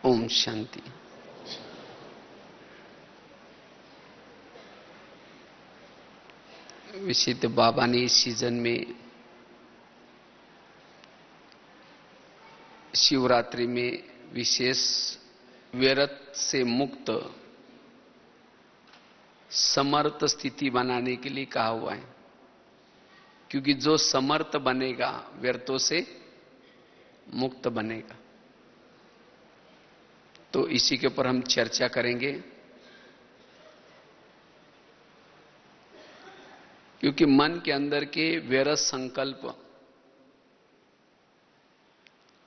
ओम शांति। विशिष्ट बाबा ने इस सीजन में शिवरात्रि में विशेष व्यर्थ से मुक्त समर्थ स्थिति बनाने के लिए कहा हुआ है, क्योंकि जो समर्थ बनेगा व्यर्थों से मुक्त बनेगा। तो इसी के ऊपर हम चर्चा करेंगे, क्योंकि मन के अंदर के व्यर्थ संकल्प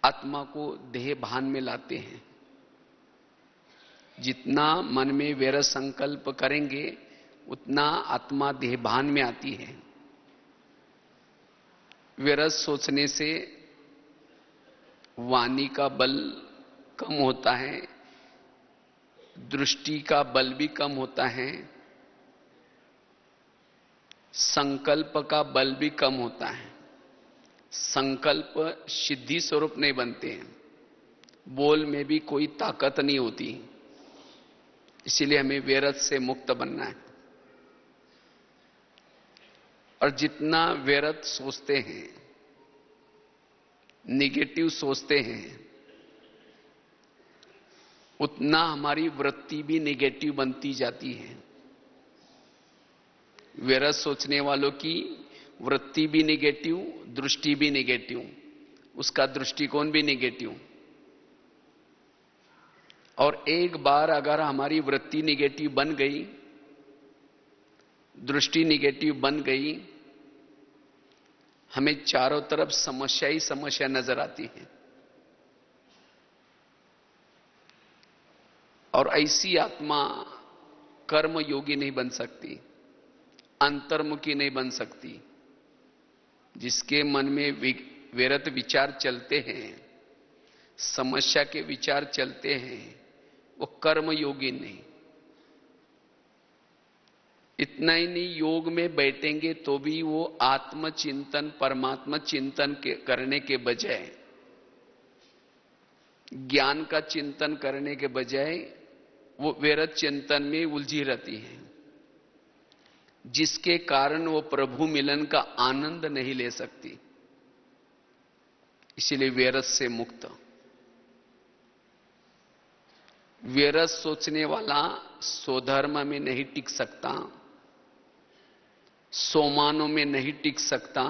आत्मा को देह भान में लाते हैं। जितना मन में व्यर्थ संकल्प करेंगे उतना आत्मा देह भान में आती है। व्यर्थ सोचने से वाणी का बल कम होता है, दृष्टि का बल भी कम होता है, संकल्प का बल भी कम होता है। संकल्प सिद्धि स्वरूप नहीं बनते हैं, बोल में भी कोई ताकत नहीं होती। इसीलिए हमें व्यर्थ से मुक्त बनना है। और जितना व्यर्थ सोचते हैं, निगेटिव सोचते हैं, उतना हमारी वृत्ति भी निगेटिव बनती जाती है। व्यर्थ सोचने वालों की वृत्ति भी निगेटिव, दृष्टि भी निगेटिव, उसका दृष्टिकोण भी निगेटिव। और एक बार अगर हमारी वृत्ति निगेटिव बन गई, दृष्टि निगेटिव बन गई, हमें चारों तरफ समस्या ही समस्या नजर आती है। और ऐसी आत्मा कर्म योगी नहीं बन सकती, अंतर्मुखी नहीं बन सकती। जिसके मन में व्यर्थ विचार चलते हैं, समस्या के विचार चलते हैं, वो कर्म योगी नहीं। इतना ही नहीं, योग में बैठेंगे तो भी वो आत्मचिंतन, परमात्मा चिंतन करने के बजाय, ज्ञान का चिंतन करने के बजाय वो व्यर्थ चिंतन में उलझी रहती है, जिसके कारण वो प्रभु मिलन का आनंद नहीं ले सकती। इसलिए व्यर्थ से मुक्त। व्यर्थ सोचने वाला स्वधर्म में नहीं टिक सकता, सोमानों में नहीं टिक सकता,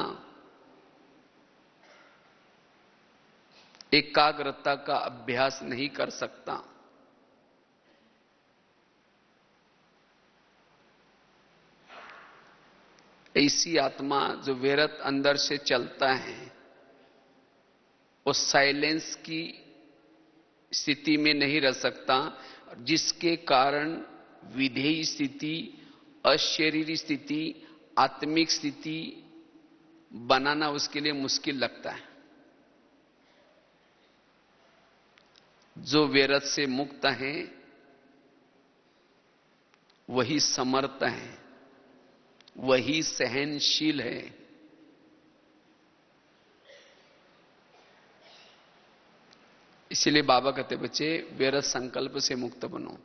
एकाग्रता का अभ्यास नहीं कर सकता। ऐसी आत्मा जो व्यर्थ अंदर से चलता है, वो साइलेंस की स्थिति में नहीं रह सकता, जिसके कारण विधेय स्थिति, अशरीरी स्थिति, आत्मिक स्थिति बनाना उसके लिए मुश्किल लगता है। जो व्यर्थ से मुक्त है वही समर्थ है, वही सहनशील है। इसलिए बाबा कहते बच्चे व्यर्थ संकल्प से मुक्त बनो।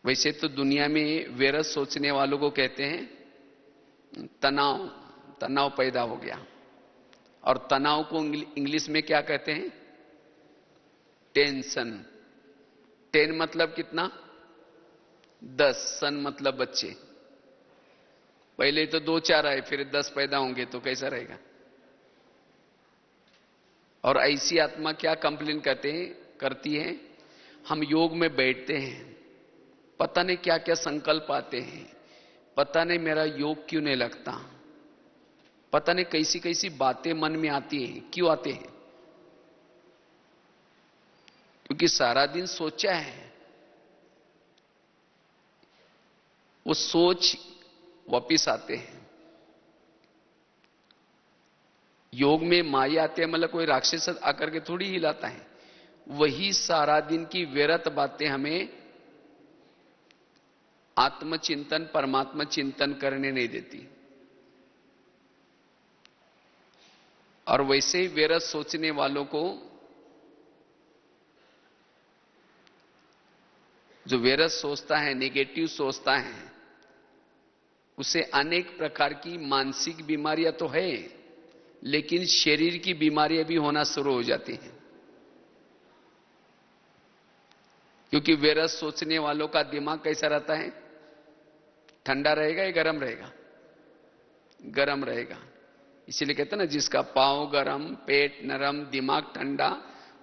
वैसे तो दुनिया में व्यर्थ सोचने वालों को कहते हैं तनाव, तनाव पैदा हो गया। और तनाव को इंग्लिश में क्या कहते हैं? टेंशन। 10 मतलब कितना? 10। सन मतलब बच्चे। पहले तो 2-4 आए, फिर 10 पैदा होंगे तो कैसा रहेगा? और ऐसी आत्मा क्या कंप्लेन करती है? हम योग में बैठते हैं, पता नहीं क्या क्या संकल्प आते हैं, पता नहीं मेरा योग क्यों नहीं लगता, पता नहीं कैसी कैसी बातें मन में आती हैं। क्यों आते हैं? क्योंकि सारा दिन सोचा है। वो सोच वापिस आते हैं। योग में माया आते हैं, मतलब कोई राक्षस आकर के थोड़ी हिलाता है। वही सारा दिन की व्यर्थ बातें हमें आत्मचिंतन, परमात्मा चिंतन करने नहीं देती। और वैसे ही व्यर्थ सोचने वालों को जो वेरस सोचता है, नेगेटिव सोचता है, उसे अनेक प्रकार की मानसिक बीमारियां तो है, लेकिन शरीर की बीमारियां भी होना शुरू हो जाती हैं। क्योंकि वेरस सोचने वालों का दिमाग कैसा रहता है? ठंडा रहेगा या गर्म रहेगा? गर्म रहेगा। इसीलिए कहते हैं ना, जिसका पांव गरम, पेट नरम, दिमाग ठंडा,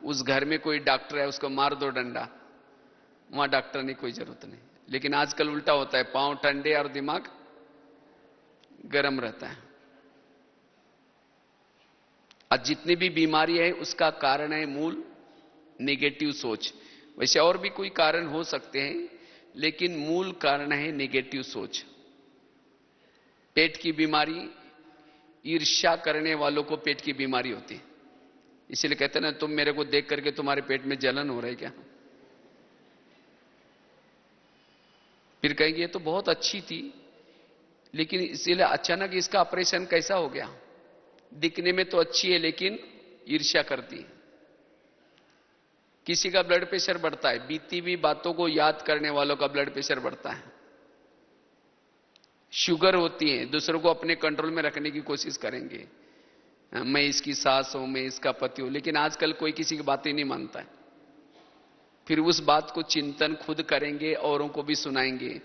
उस घर में कोई डॉक्टर है उसको मार दो डंडा, वहां डॉक्टर की कोई जरूरत नहीं। लेकिन आजकल उल्टा होता है, पांव ठंडे और दिमाग गर्म रहता है। आज जितनी भी बीमारी है उसका कारण है मूल नेगेटिव सोच। वैसे और भी कोई कारण हो सकते हैं, लेकिन मूल कारण है नेगेटिव सोच। पेट की बीमारी, ईर्ष्या करने वालों को पेट की बीमारी होती है। इसीलिए कहते हैं ना, तुम मेरे को देख करके तुम्हारे पेट में जलन हो रही है क्या? फिर कहेंगे ये तो बहुत अच्छी थी, लेकिन इसीलिए अचानक इसका ऑपरेशन कैसा हो गया? दिखने में तो अच्छी है लेकिन ईर्ष्या करती है। किसी का ब्लड प्रेशर बढ़ता है, बीती हुई बातों को याद करने वालों का ब्लड प्रेशर बढ़ता है। शुगर होती है, दूसरों को अपने कंट्रोल में रखने की कोशिश करेंगे, मैं इसकी सास हूं, मैं इसका पति हूं, लेकिन आजकल कोई किसी की बात ही नहीं मानता है। फिर उस बात को चिंतन खुद करेंगे, औरों को भी सुनाएंगे,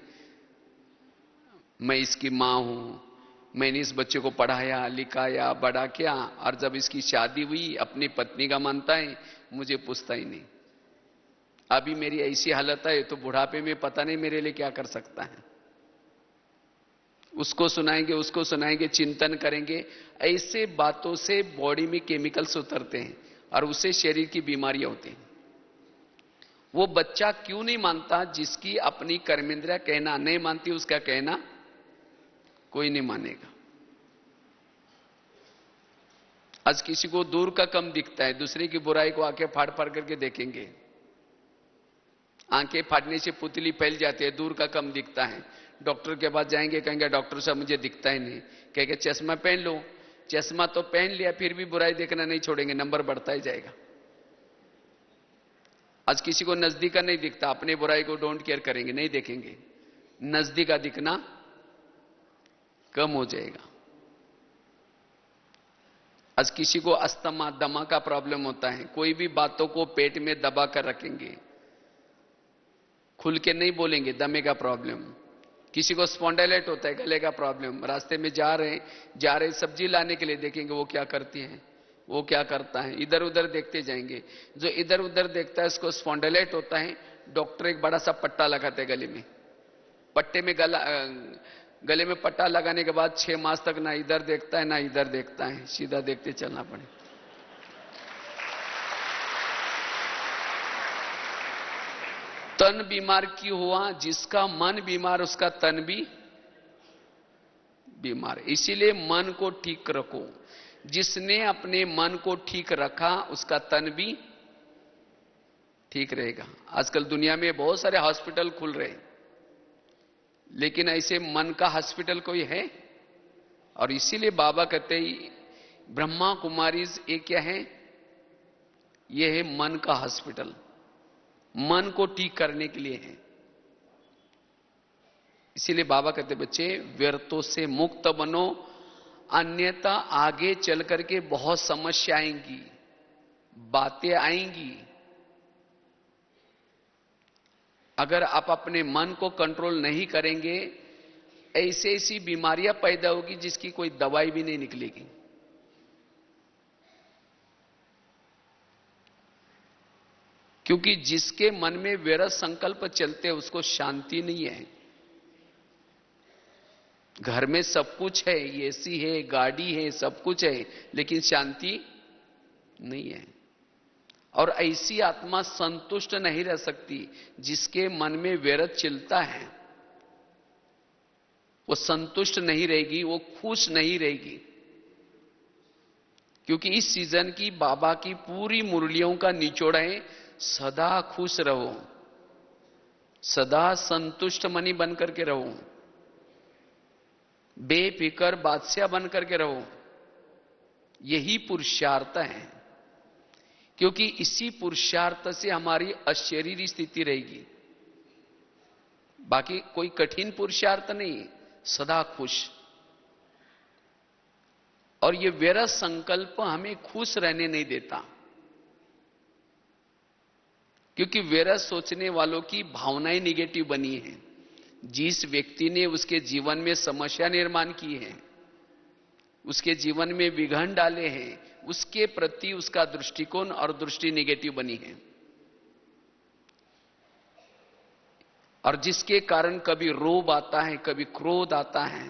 मैं इसकी मां हूं, मैंने इस बच्चे को पढ़ाया लिखाया बड़ा किया, और जब इसकी शादी हुई अपनी पत्नी का मानता है, मुझे पूछता ही नहीं। अभी मेरी ऐसी हालत है तो बुढ़ापे में पता नहीं मेरे लिए क्या कर सकता है। उसको सुनाएंगे, चिंतन करेंगे। ऐसे बातों से बॉडी में केमिकल्स उतरते हैं और उससे शरीर की बीमारियां होती हैं। वो बच्चा क्यों नहीं मानता? जिसकी अपनी कर्मेंद्रियां कहना नहीं मानती, उसका कहना कोई नहीं मानेगा। आज किसी को दूर का कम दिखता है, दूसरे की बुराई को आंखें फाड़ फाड़ करके देखेंगे। आंखें फाड़ने से पुतली फैल जाती है, दूर का कम दिखता है। डॉक्टर के पास जाएंगे, कहेंगे डॉक्टर साहब मुझे दिखता ही नहीं। कहेंगे चश्मा पहन लो। चश्मा तो पहन लिया, फिर भी बुराई देखना नहीं छोड़ेंगे, नंबर बढ़ता ही जाएगा। आज किसी को नजदीक का नहीं दिखता, अपने बुराई को डोंट केयर करेंगे, नहीं देखेंगे, नजदीक का दिखना कम हो जाएगा। आज किसी को अस्थमा, दमा का प्रॉब्लम होता है, कोई भी बातों को पेट में दबा कर रखेंगे, खुल के नहीं बोलेंगे, दमे का प्रॉब्लम। किसी को स्पॉन्डाइलाइट होता है, गले का प्रॉब्लम, रास्ते में जा रहे सब्जी लाने के लिए देखेंगे वो क्या करती है, वो क्या करता है, इधर उधर देखते जाएंगे। जो इधर उधर देखता है उसको स्पॉन्डाइलाइट होता है। डॉक्टर एक बड़ा सा पट्टा लगाते गले में, पट्टे में गले में पट्टा लगाने के बाद 6 मास तक ना इधर देखता है ना इधर देखता है, सीधा देखते चलना पड़े। तन बीमार क्यों हुआ? जिसका मन बीमार उसका तन भी बीमार। इसीलिए मन को ठीक रखो। जिसने अपने मन को ठीक रखा उसका तन भी ठीक रहेगा। आजकल दुनिया में बहुत सारे हॉस्पिटल खुल रहे हैं, लेकिन ऐसे मन का हॉस्पिटल कोई है? और इसीलिए बाबा कहते हैं ब्रह्मा कुमारीज ये क्या है? ये है मन का हॉस्पिटल, मन को ठीक करने के लिए है। इसीलिए बाबा कहते बच्चे व्यर्थों से मुक्त बनो, अन्यथा आगे चल करके बहुत समस्या आएंगी, बातें आएंगी। अगर आप अपने मन को कंट्रोल नहीं करेंगे, ऐसी बीमारियां पैदा होगी जिसकी कोई दवाई भी नहीं निकलेगी। क्योंकि जिसके मन में व्यर्थ संकल्प चलते हैं उसको शांति नहीं है। घर में सब कुछ है, एसी है, गाड़ी है, सब कुछ है, लेकिन शांति नहीं है। और ऐसी आत्मा संतुष्ट नहीं रह सकती। जिसके मन में व्यर्थ चलता है वो संतुष्ट नहीं रहेगी, वो खुश नहीं रहेगी। क्योंकि इस सीजन की बाबा की पूरी मुरलियों का निचोड़ है, सदा खुश रहो, सदा संतुष्ट मनी बन करके रहो, बेफिक्र बादशाह बन करके रहो। यही पुरुषार्थ है। क्योंकि इसी पुरुषार्थ से हमारी अशरीरी स्थिति रहेगी। बाकी कोई कठिन पुरुषार्थ नहीं, सदा खुश। और ये व्यर्थ संकल्प हमें खुश रहने नहीं देता, क्योंकि व्यर्थ सोचने वालों की भावनाएं निगेटिव बनी हैं। जिस व्यक्ति ने उसके जीवन में समस्या निर्माण की है, उसके जीवन में विघ्न डाले हैं, उसके प्रति उसका दृष्टिकोण और दृष्टि निगेटिव बनी है। और जिसके कारण कभी रोब आता है, कभी क्रोध आता है।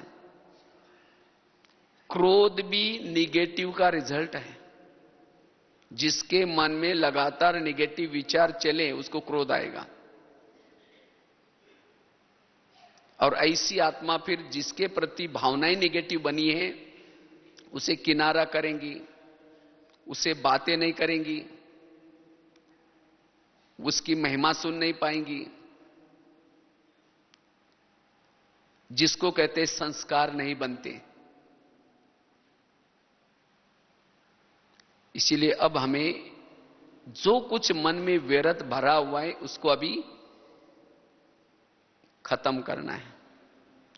क्रोध भी निगेटिव का रिजल्ट है। जिसके मन में लगातार निगेटिव विचार चले, उसको क्रोध आएगा। और ऐसी आत्मा फिर जिसके प्रति भावनाएं निगेटिव बनी है, उसे किनारा करेंगी, उसे बातें नहीं करेंगी, उसकी महिमा सुन नहीं पाएंगी, जिसको कहते संस्कार नहीं बनते। इसीलिए अब हमें जो कुछ मन में व्यर्थ भरा हुआ है, उसको अभी खत्म करना है।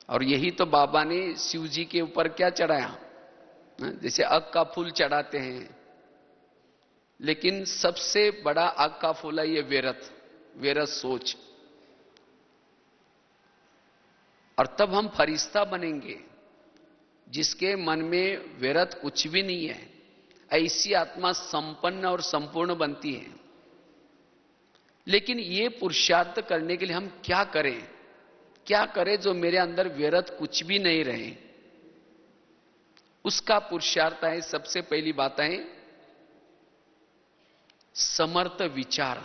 और यही तो बाबा ने शिव जी के ऊपर क्या चढ़ाया, जैसे अग का फूल चढ़ाते हैं, लेकिन सबसे बड़ा अग का फूल है ये व्यर्थ सोच। और तब हम फरिश्ता बनेंगे, जिसके मन में व्यर्थ कुछ भी नहीं है। ऐसी आत्मा संपन्न और संपूर्ण बनती है। लेकिन ये पुरुषार्थ करने के लिए हम क्या करें, क्या करें जो मेरे अंदर व्यर्थ कुछ भी नहीं रहे। उसका पुरुषार्थ है, सबसे पहली बात है समर्थ विचार।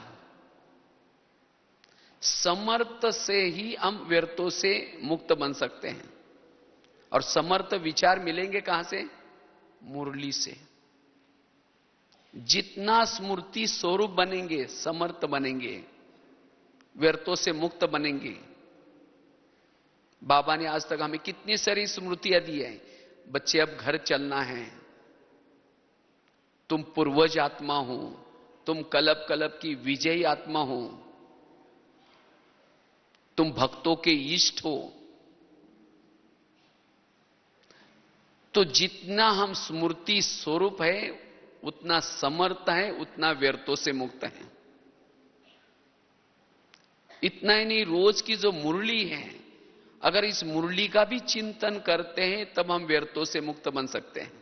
समर्थ से ही हम व्यर्थों से मुक्त बन सकते हैं। और समर्थ विचार मिलेंगे कहां से? मुरली से। जितना स्मृति स्वरूप बनेंगे, समर्थ बनेंगे, व्यर्थों से मुक्त बनेंगे। बाबा ने आज तक हमें कितनी सारी स्मृतियां दी है। बच्चे अब घर चलना है, तुम पूर्वज आत्मा हो, तुम कल्प कल्प की विजयी आत्मा हो, तुम भक्तों के इष्ट हो। तो जितना हम स्मृति स्वरूप है, उतना समर्थ है, उतना व्यर्थों से मुक्त है। इतना ही नहीं, रोज की जो मुरली है, अगर इस मुरली का भी चिंतन करते हैं, तब हम व्यर्थों से मुक्त बन सकते हैं।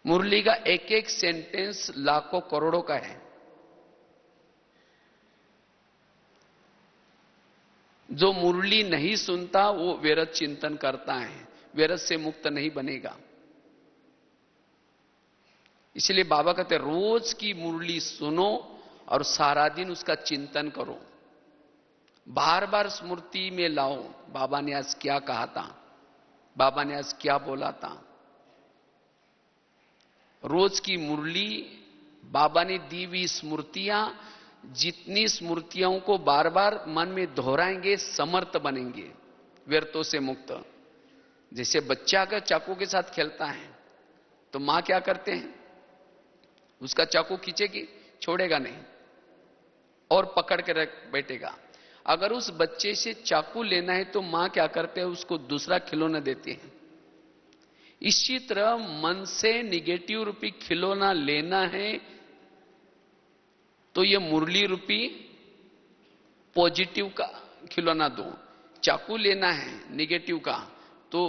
मुरली का एक एक सेंटेंस लाखों करोड़ों का है। जो मुरली नहीं सुनता, वो व्यर्थ चिंतन करता है, व्यर्थ से मुक्त नहीं बनेगा। इसलिए बाबा कहते रोज की मुरली सुनो और सारा दिन उसका चिंतन करो, बार बार स्मृति में लाओ। बाबा ने आज क्या कहा था, बाबा ने आज क्या बोला था। रोज की मुरली, बाबा ने दी हुई स्मृतियां, जितनी स्मृतियों को बार बार मन में दोहराएंगे, समर्थ बनेंगे, व्यर्थों से मुक्त। जैसे बच्चा अगर चाकू के साथ खेलता है, तो मां क्या करते हैं, उसका चाकू खींचेगी, छोड़ेगा नहीं और पकड़ के रख बैठेगा। अगर उस बच्चे से चाकू लेना है, तो मां क्या करते हैं, उसको दूसरा खिलौना देती है। इसी तरह मन से निगेटिव रूपी खिलौना लेना है, तो ये मुरली रूपी पॉजिटिव का खिलौना दो। चाकू लेना है निगेटिव का, तो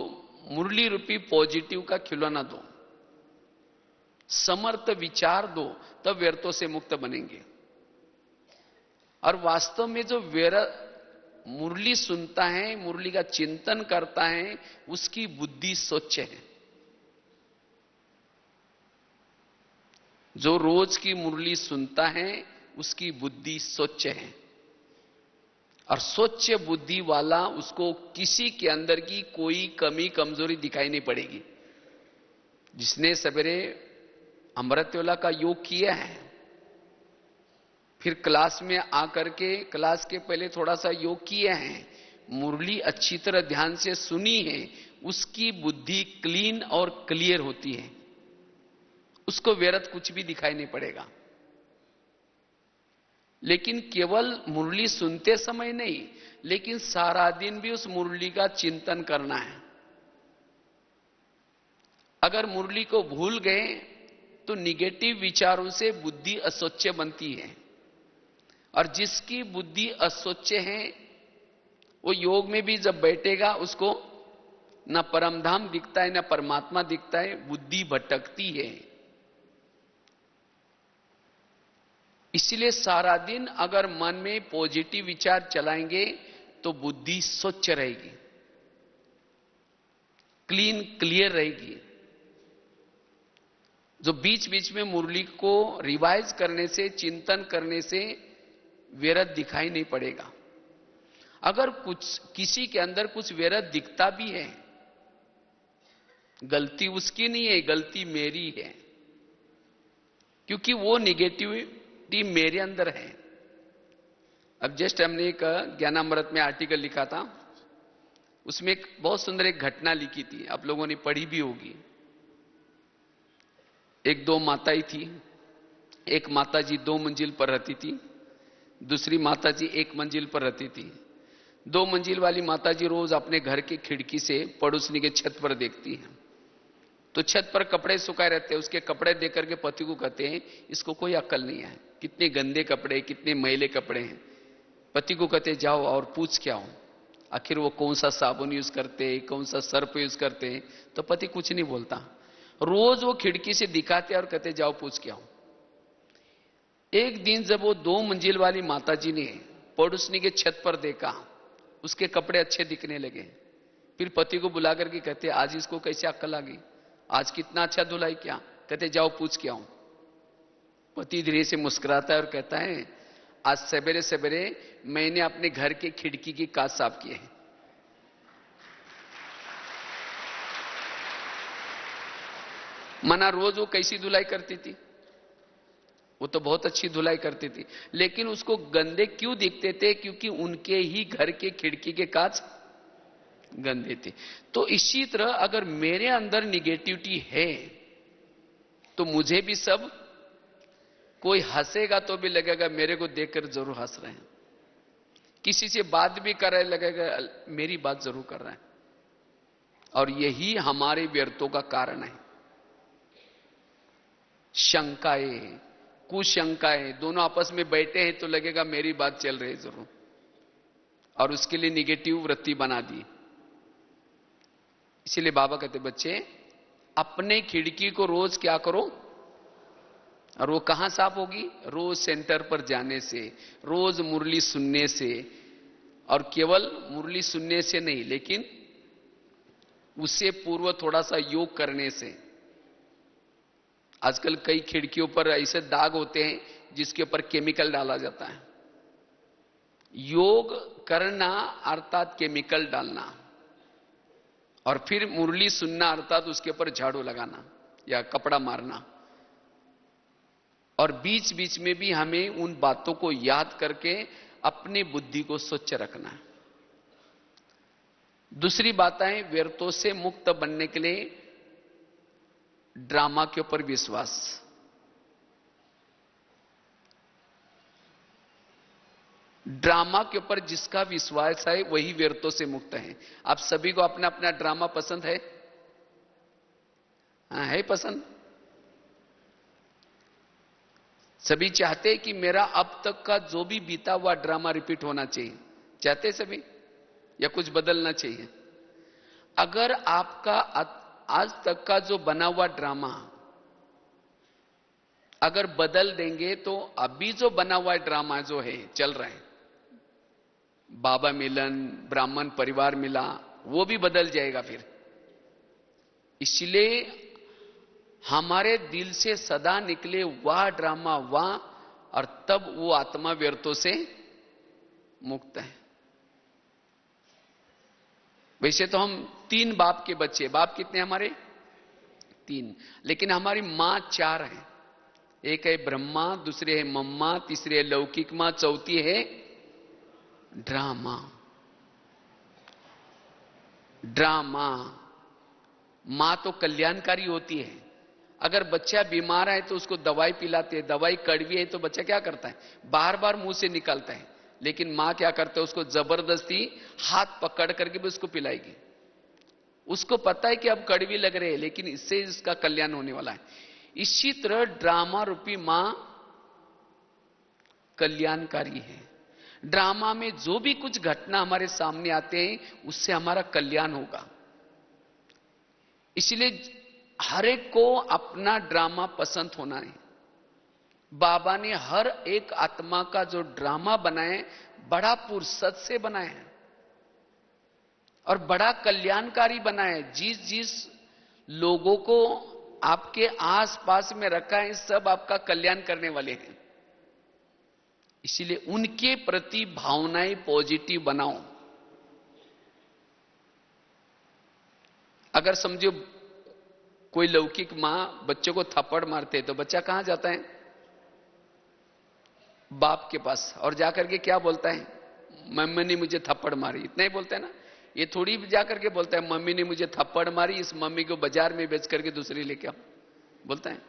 मुरली रूपी पॉजिटिव का खिलौना दो। समर्थ विचार दो, तब व्यर्थों से मुक्त बनेंगे। और वास्तव में जो मुरली सुनता है, मुरली का चिंतन करता है, उसकी बुद्धि स्वच्छ है। जो रोज की मुरली सुनता है, उसकी बुद्धि स्वच्छ है। और स्वच्छ बुद्धि वाला, उसको किसी के अंदर की कोई कमी कमजोरी दिखाई नहीं पड़ेगी। जिसने सवेरे अमृतवेला का योग किया है, फिर क्लास में आकर के क्लास के पहले थोड़ा सा योग किया है, मुरली अच्छी तरह ध्यान से सुनी है, उसकी बुद्धि क्लीन और क्लियर होती है। उसको व्यर्थ कुछ भी दिखाई नहीं पड़ेगा। लेकिन केवल मुरली सुनते समय नहीं, लेकिन सारा दिन भी उस मुरली का चिंतन करना है। अगर मुरली को भूल गए तो निगेटिव विचारों से बुद्धि अस्वच्छ बनती है, और जिसकी बुद्धि अस्वच्छ है वो योग में भी जब बैठेगा उसको न परमधाम दिखता है न परमात्मा दिखता है, बुद्धि भटकती है। इसलिए सारा दिन अगर मन में पॉजिटिव विचार चलाएंगे तो बुद्धि स्वच्छ रहेगी, क्लियर रहेगी। जो बीच बीच में मुरली को रिवाइज करने से, चिंतन करने से व्यर्थ दिखाई नहीं पड़ेगा। अगर किसी के अंदर कुछ व्यर्थ दिखता भी है, गलती उसकी नहीं है, गलती मेरी है, क्योंकि वो निगेटिविटी मेरे अंदर है। अब जस्ट हमने एक ज्ञानामृत में आर्टिकल लिखा था, उसमें एक बहुत सुंदर एक घटना लिखी थी, आप लोगों ने पढ़ी भी होगी। एक दो माताएं थी, एक माताजी 2 मंजिल पर रहती थी, दूसरी माताजी 1 मंजिल पर रहती थी। 2 मंजिल वाली माताजी रोज अपने घर की खिड़की से पड़ोसनी के छत पर देखती है, तो छत पर कपड़े सुखाए रहते हैं। उसके कपड़े देख करके पति को कहते हैं, इसको कोई अक्ल नहीं है, कितने गंदे कपड़े, कितने मैले कपड़े हैं। पति को कहते जाओ और पूछ के आओ, आखिर वो कौन सा साबुन यूज करते हैं, कौन सा सर्फ यूज करते हैं। तो पति कुछ नहीं बोलता, रोज वो खिड़की से दिखाते और कहते जाओ पूछ के आओ। एक दिन जब वो 2 मंजिल वाली माताजी ने पड़ोसनी के छत पर देखा, उसके कपड़े अच्छे दिखने लगे। फिर पति को बुला करके कहते आज इसको कैसे अक्ल आ गई, आज कितना अच्छा धुलाई किया। कहते जाओ पूछ के आओ। पति धीरे से मुस्कुराता है और कहता है आज सवेरे सवेरे मैंने अपने घर के खिड़की की कांच साफ की है। मना रोज वो कैसी धुलाई करती थी, वो तो बहुत अच्छी धुलाई करती थी, लेकिन उसको गंदे क्यों दिखते थे, क्योंकि उनके ही घर के खिड़की के कांच गंदे थे। तो इसी तरह अगर मेरे अंदर निगेटिविटी है तो मुझे भी सब, कोई हंसेगा तो भी लगेगा मेरे को देखकर जरूर हंस रहे हैं, किसी से बात भी कर रहे लगेगा मेरी बात जरूर कर रहे हैं। और यही हमारे व्यर्थों का कारण है। शंकाएं, कुशंकाएं, दोनों आपस में बैठे हैं तो लगेगा मेरी बात चल रही है जरूर, और उसके लिए निगेटिव वृत्ति बना दी। इसीलिए बाबा कहते बच्चे अपने खिड़की को रोज क्या करो, और वो कहां साफ होगी, रोज सेंटर पर जाने से, रोज मुरली सुनने से। और केवल मुरली सुनने से नहीं, लेकिन उससे पूर्व थोड़ा सा योग करने से। आजकल कई खिड़कियों पर ऐसे दाग होते हैं जिसके ऊपर केमिकल डाला जाता है। योग करना अर्थात केमिकल डालना, और फिर मुरली सुनना अर्थात उसके ऊपर झाड़ू लगाना या कपड़ा मारना। और बीच बीच में भी हमें उन बातों को याद करके अपनी बुद्धि को स्वच्छ रखना है। दूसरी बात है, व्यर्थों से मुक्त बनने के लिए ड्रामा के ऊपर विश्वास। ड्रामा के ऊपर जिसका विश्वास है वही व्यर्थों से मुक्त है। आप सभी को अपना अपना ड्रामा पसंद है? हाँ, है पसंद। सभी चाहते हैं कि मेरा अब तक का जो भी बीता हुआ ड्रामा रिपीट होना चाहिए, चाहते सभी, या कुछ बदलना चाहिए? अगर आपका आज तक का जो बना हुआ ड्रामा अगर बदल देंगे तो अभी जो बना हुआ ड्रामा जो है चल रहा है, बाबा मिलन, ब्राह्मण परिवार मिला, वो भी बदल जाएगा फिर। इसलिए हमारे दिल से सदा निकले वह ड्रामा वह, और तब वो आत्मा व्यर्थों से मुक्त है। वैसे तो हम 3 बाप के बच्चे, बाप कितने हमारे? 3, लेकिन हमारी मां 4 है। एक है ब्रह्मा, दूसरी है मम्मा, तीसरी है लौकिक मां, चौथी है ड्रामा। ड्रामा मां तो कल्याणकारी होती है, अगर बच्चा बीमार है तो उसको दवाई पिलाते हैं, दवाई कड़वी है तो बच्चा क्या करता है, बार बार मुंह से निकालता है। लेकिन मां क्या करते है, उसको जबरदस्ती हाथ पकड़ करके भी उसको पिलाएगी। उसको पता है कि अब कड़वी लग रही है, लेकिन इससे इसका कल्याण होने वाला है। इसी तरह ड्रामा रूपी मां कल्याणकारी है। ड्रामा में जो भी कुछ घटना हमारे सामने आते हैं उससे हमारा कल्याण होगा। इसलिए हर एक को अपना ड्रामा पसंद होना है। बाबा ने हर एक आत्मा का जो ड्रामा बनाए बड़ा फुर्सत से बनाए हैं और बड़ा कल्याणकारी बनाए। जिस जिस लोगों को आपके आसपास में रखा है सब आपका कल्याण करने वाले हैं। इसीलिए उनके प्रति भावनाएं पॉजिटिव बनाओ। अगर समझो कोई लौकिक मां बच्चों को थप्पड़ मारते तो बच्चा कहां जाता है, बाप के पास, और जाकर के क्या बोलता है, मम्मी ने मुझे थप्पड़ मारी, इतना ही बोलता है ना। ये थोड़ी जाकर के बोलता है मम्मी ने मुझे थप्पड़ मारी, इस मम्मी को बाजार में बेच करके दूसरी लेके आओ, बोलता है।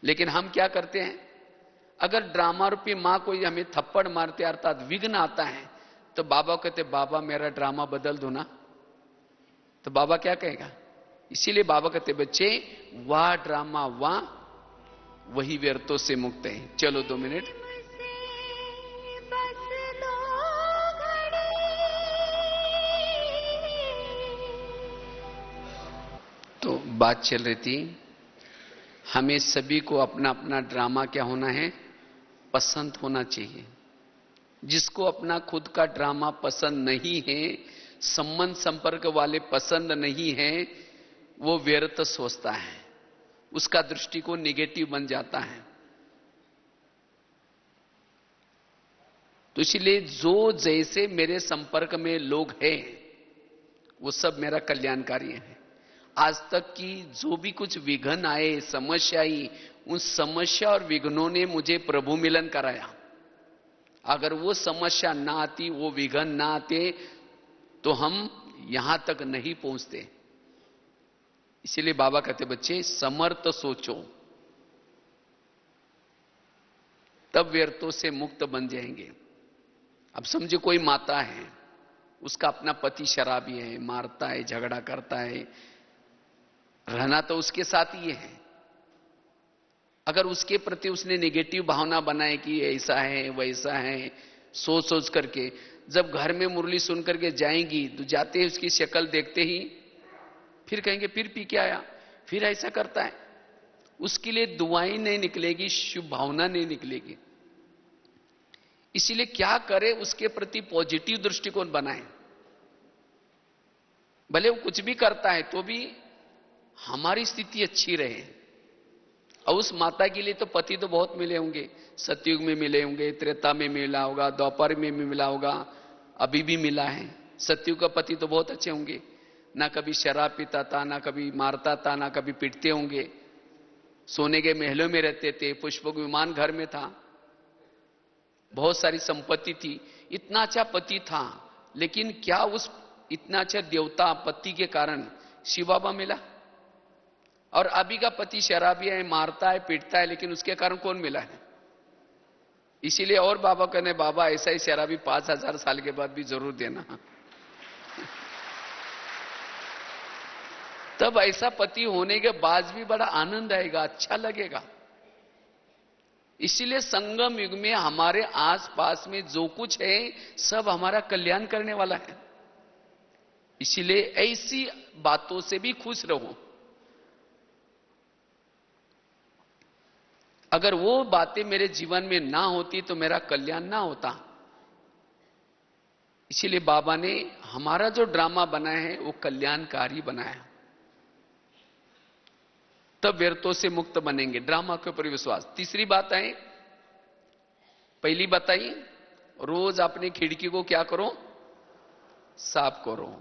लेकिन हम क्या करते हैं, अगर ड्रामा रूपी मां कोई हमें थप्पड़ मारते अर्थात विघ्न आता है तो बाबा कहते बाबा मेरा ड्रामा बदल दो ना, तो बाबा क्या कहेगा। इसीलिए बाबा कहते बच्चे वाह ड्रामा वाह, वही व्यर्थों से मुक्त है। चलो 2 मिनट। तो बात चल रही थी, हमें सभी को अपना अपना ड्रामा क्या होना है, पसंद होना चाहिए। जिसको अपना खुद का ड्रामा पसंद नहीं है, संबंध संपर्क वाले पसंद नहीं है, वो व्यर्थ सोचता है, उसका दृष्टिकोण निगेटिव बन जाता है। तो इसलिए जो जैसे मेरे संपर्क में लोग हैं वो सब मेरा कल्याणकारी है। आज तक की जो भी कुछ विघ्न आए, समस्या आई, उन समस्या और विघ्नों ने मुझे प्रभु मिलन कराया। अगर वो समस्या ना आती, वो विघ्न ना आते तो हम यहां तक नहीं पहुंचते। इसीलिए बाबा कहते बच्चे समर्थ सोचो, तब व्यर्थों से मुक्त बन जाएंगे। अब समझो कोई माता है, उसका अपना पति शराबी है, मारता है, झगड़ा करता है, रहना तो उसके साथ ही है। अगर उसके प्रति उसने नेगेटिव भावना बनाए कि ऐसा है वैसा है, सोच सोच करके जब घर में मुरली सुन करके जाएंगी तो जाते ही उसकी शक्ल देखते ही फिर कहेंगे फिर पी के आया, फिर ऐसा करता है, उसके लिए दुआएं नहीं निकलेगी, शुभ भावना नहीं निकलेगी। इसीलिए क्या करे, उसके प्रति पॉजिटिव दृष्टिकोण बनाए। भले वो कुछ भी करता है तो भी हमारी स्थिति अच्छी रहे। और उस माता के लिए तो पति तो बहुत मिले होंगे, सतयुग में मिले होंगे, त्रेता में मिला होगा, द्वापर में भी मिला होगा, अभी भी मिला है। सतयुग का पति तो बहुत अच्छे होंगे, ना कभी शराब पीता था, ना कभी मारता था, ना कभी पीटते होंगे, सोने के महलों में रहते थे, पुष्पक विमान घर में था, बहुत सारी संपत्ति थी, इतना अच्छा पति था। लेकिन क्या उस इतना अच्छा देवता पति के कारण शिव बाबा मिला? और अभी का पति शराबी है, मारता है, पीटता है, लेकिन उसके कारण कौन मिला है? इसीलिए और बाबा कहने बाबा ऐसा ही शराबी 5000 साल के बाद भी जरूर देना। तब ऐसा पति होने के बाद भी बड़ा आनंद आएगा, अच्छा लगेगा। इसीलिए संगम युग में हमारे आसपास में जो कुछ है सब हमारा कल्याण करने वाला है। इसीलिए ऐसी बातों से भी खुश रहो। अगर वो बातें मेरे जीवन में ना होती तो मेरा कल्याण ना होता। इसीलिए बाबा ने हमारा जो ड्रामा बनाया है वो कल्याणकारी बनाया, तब व्यर्थों से मुक्त बनेंगे। ड्रामा के ऊपर विश्वास। तीसरी बात है, पहली बताई, रोज अपनी खिड़की को क्या करो, साफ करो,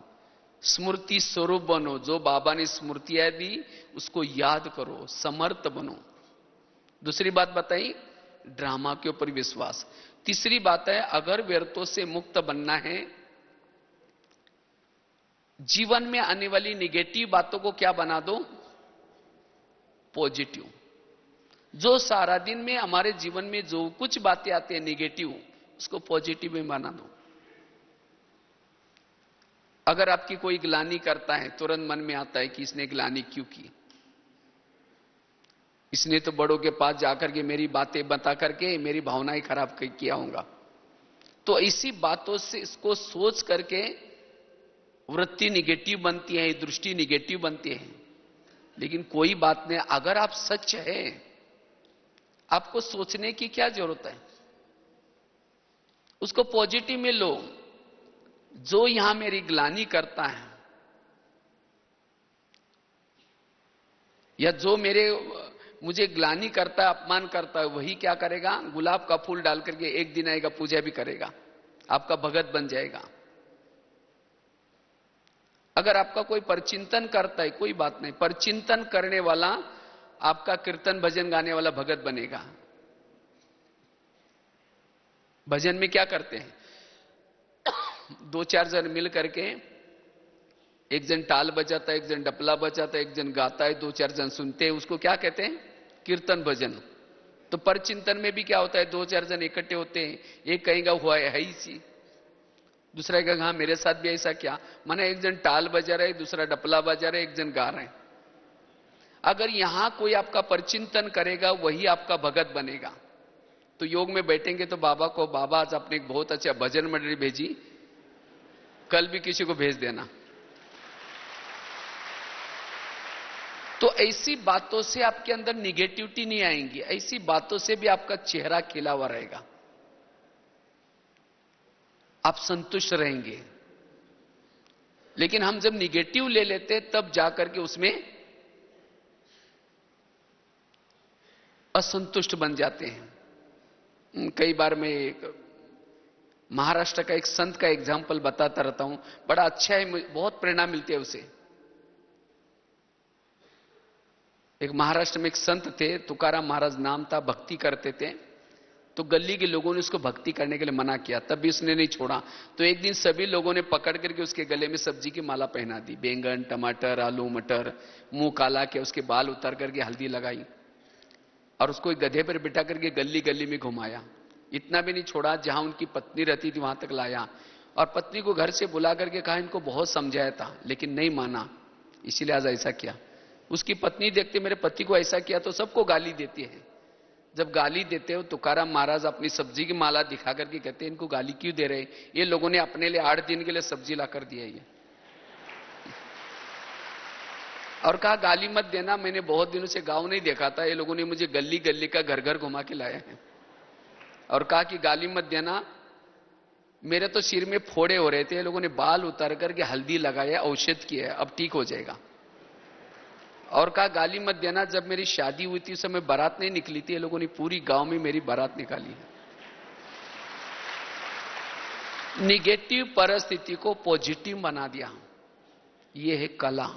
स्मृति स्वरूप बनो। जो बाबा ने स्मृतियां दी उसको याद करो, समर्थ बनो। दूसरी बात बताई, ड्रामा के ऊपर विश्वास। तीसरी बात है, अगर व्यर्थों से मुक्त बनना है, जीवन में आने वाली निगेटिव बातों को क्या बना दो, पॉजिटिव। जो सारा दिन में हमारे जीवन में जो कुछ बातें आती है निगेटिव, उसको पॉजिटिव में बना दो। अगर आपकी कोई ग्लानि करता है, तुरंत मन में आता है कि इसने ग्लानि क्यों की, इसने तो बड़ों के पास जाकर के मेरी बातें बता करके मेरी भावनाएं खराब किया होगा। तो इसी बातों से इसको सोच करके वृत्ति निगेटिव बनती है, दृष्टि निगेटिव बनती है। लेकिन कोई बात नहीं, अगर आप सच है, आपको सोचने की क्या जरूरत है, उसको पॉजिटिव में लो। जो यहां मेरी ग्लानि करता है या जो मुझे ग्लानि करता है, अपमान करता है, वही क्या करेगा, गुलाब का फूल डाल करके एक दिन आएगा, पूजा भी करेगा, आपका भगत बन जाएगा। अगर आपका कोई परचिंतन करता है, कोई बात नहीं, परचिंतन करने वाला आपका कीर्तन भजन गाने वाला भगत बनेगा। भजन में क्या करते हैं, दो चार जन मिल करके, एक जन ताल बजाता है, एक जन डपला बजाता है, एक जन गाता है, दो चार जन सुनते हैं, उसको क्या कहते हैं, कीर्तन भजन। तो परचिंतन में भी क्या होता है, दो चार जन इकट्ठे होते हैं, एक कहेगा हुआ है ही सी, दूसरा कहेगा हाँ मेरे साथ भी ऐसा क्या, माने एक जन ताल बजा रहे, दूसरा डपला बजा रहे, एक जन गा रहे हैं। अगर यहां कोई आपका परचिंतन करेगा, वही आपका भगत बनेगा। तो योग में बैठेंगे तो बाबा को, बाबा आज आपने एक बहुत अच्छा भजन मंडली भेजी, कल भी किसी को भेज देना। तो ऐसी बातों से आपके अंदर निगेटिविटी नहीं आएंगी, ऐसी बातों से भी आपका चेहरा खिला हुआ रहेगा, आप संतुष्ट रहेंगे। लेकिन हम जब निगेटिव ले लेते तब जाकर के उसमें असंतुष्ट बन जाते हैं। कई बार मैं एक महाराष्ट्र का एक संत का एग्जाम्पल बताता रहता हूं, बड़ा अच्छा है, बहुत प्रेरणा मिलती है उसे। एक महाराष्ट्र में एक संत थे, तुकाराम महाराज नाम था, भक्ति करते थे। तो गली के लोगों ने उसको भक्ति करने के लिए मना किया, तब भी उसने नहीं छोड़ा। तो एक दिन सभी लोगों ने पकड़ करके उसके गले में सब्जी की माला पहना दी, बैंगन, टमाटर, आलू, मटर, मुंह काला किया, उसके बाल उतार करके हल्दी लगाई और उसको एक गधे पर बिठा करके गली गली में घुमाया। इतना भी नहीं छोड़ा, जहां उनकी पत्नी रहती थी वहां तक लाया और पत्नी को घर से बुला करके कहा, इनको बहुत समझाया था लेकिन नहीं माना, इसीलिए आज ऐसा किया। उसकी पत्नी देखते मेरे पति को ऐसा किया तो सबको गाली देती है। जब गाली देते हो, तुकाराम महाराज अपनी सब्जी की माला दिखा करके कहते हैं, इनको गाली क्यों दे रहे, ये लोगों ने अपने लिए 8 दिन के लिए सब्जी ला कर दिया ये। और कहा गाली मत देना, मैंने बहुत दिनों से गांव नहीं देखा था, ये लोगों ने मुझे गली गली का घर घर घुमा के लाया है। और कहा कि गाली मत देना, मेरे तो सिर में फोड़े हो रहे थे, ये लोगों ने बाल उतार करके हल्दी लगाया, औषध किया, अब ठीक हो जाएगा। और कहा गाली मत देना, जब मेरी शादी हुई थी उस समय बारात नहीं निकली थी, ये लोगों ने पूरी गांव में मेरी बारात निकाली है। निगेटिव परिस्थिति को पॉजिटिव बना दिया, यह है कला।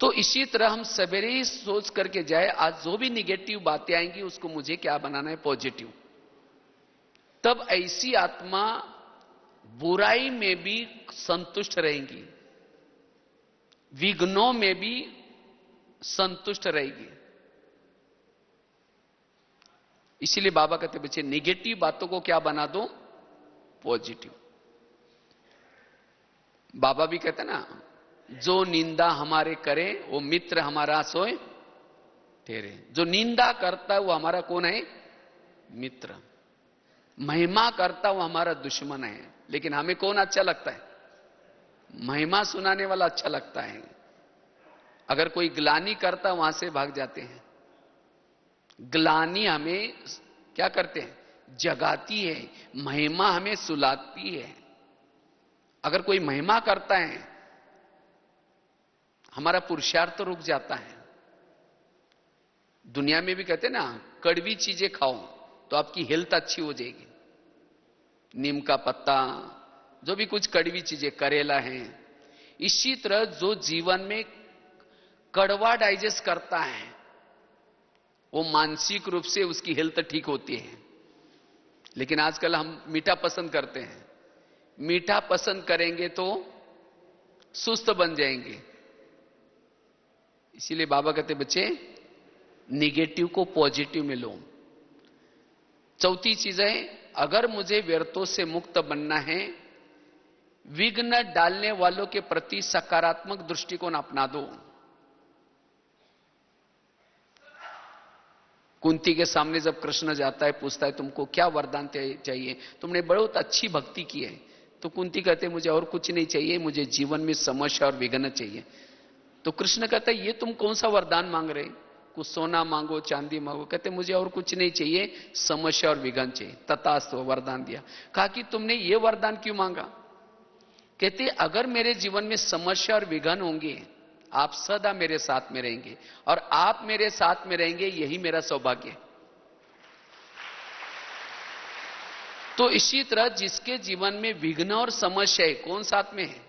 तो इसी तरह हम सवेरे ही सोच करके जाए, आज जो भी निगेटिव बातें आएंगी उसको मुझे क्या बनाना है, पॉजिटिव। तब ऐसी आत्मा बुराई में भी संतुष्ट रहेगी, विघ्नों में भी संतुष्ट रहेगी। इसीलिए बाबा कहते बच्चे, निगेटिव बातों को क्या बना दो, पॉजिटिव। बाबा भी कहते ना, जो निंदा हमारे करे वो मित्र हमारा सोए ठहरे। जो निंदा करता है वो हमारा कौन है, मित्र। महिमा करता वो हमारा दुश्मन है। लेकिन हमें कौन अच्छा लगता है, महिमा सुनाने वाला अच्छा लगता है। अगर कोई ग्लानि करता वहां से भाग जाते हैं। ग्लानि हमें क्या करते हैं, जगाती है, महिमा हमें सुलाती है। अगर कोई महिमा करता है, हमारा पुरुषार्थ तो रुक जाता है। दुनिया में भी कहते हैं ना, कड़वी चीजें खाओ तो आपकी हेल्थ अच्छी हो जाएगी। नीम का पत्ता, जो भी कुछ कड़वी चीजें, करेला है। इसी तरह जो जीवन में कड़वा डाइजेस्ट करता है, वो मानसिक रूप से उसकी हेल्थ ठीक होती है। लेकिन आजकल हम मीठा पसंद करते हैं। मीठा पसंद करेंगे तो सुस्त बन जाएंगे। इसीलिए बाबा कहते बच्चे, निगेटिव को पॉजिटिव में लो। चौथी चीज है, अगर मुझे व्यर्थों से मुक्त बनना है, विघ्न डालने वालों के प्रति सकारात्मक दृष्टिकोण अपना दो। कुंती के सामने जब कृष्ण जाता है, पूछता है तुमको क्या वरदान चाहिए, तुमने बहुत अच्छी भक्ति की है। तो कुंती कहते मुझे और कुछ नहीं चाहिए, मुझे जीवन में समस्या और विघ्न चाहिए। तो कृष्ण कहता है ये तुम कौन सा वरदान मांग रहे, कुछ सोना मांगो, चांदी मांगो। कहते मुझे और कुछ नहीं चाहिए, समस्या और विघ्न चाहिए। तथास्तु वरदान दिया। कहा कि तुमने ये वरदान क्यों मांगा? कहते अगर मेरे जीवन में समस्या और विघ्न होंगे, आप सदा मेरे साथ में रहेंगे, और आप मेरे साथ में रहेंगे, यही मेरा सौभाग्य है। तो इसी तरह जिसके जीवन में विघ्न और समस्या है, कौन साथ में है?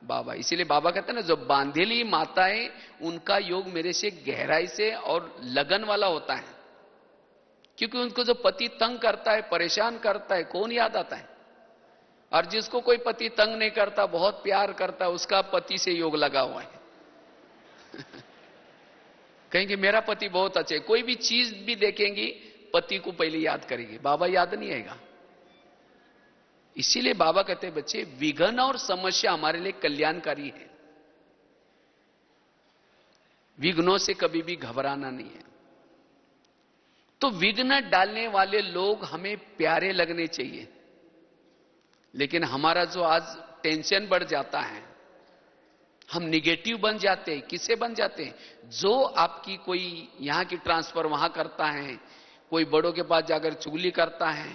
बाबा। इसीलिए बाबा कहते हैं ना, जो बांधेली माताएं, उनका योग मेरे से गहराई से और लगन वाला होता है। क्योंकि उनको जो पति तंग करता है, परेशान करता है, कौन याद आता है? और जिसको कोई पति तंग नहीं करता, बहुत प्यार करता है, उसका पति से योग लगा हुआ है। कहेंगे मेरा पति बहुत अच्छा है। कोई भी चीज भी देखेंगी, पति को पहले याद करेगी, बाबा याद नहीं आएगा। इसीलिए बाबा कहते हैं बच्चे, विघ्न और समस्या हमारे लिए कल्याणकारी है। विघ्नों से कभी भी घबराना नहीं है। तो विघ्न डालने वाले लोग हमें प्यारे लगने चाहिए। लेकिन हमारा जो आज टेंशन बढ़ जाता है, हम निगेटिव बन जाते हैं। किससे बन जाते हैं? जो आपकी कोई यहां की ट्रांसफर वहां करता है, कोई बड़ों के पास जाकर चुगली करता है,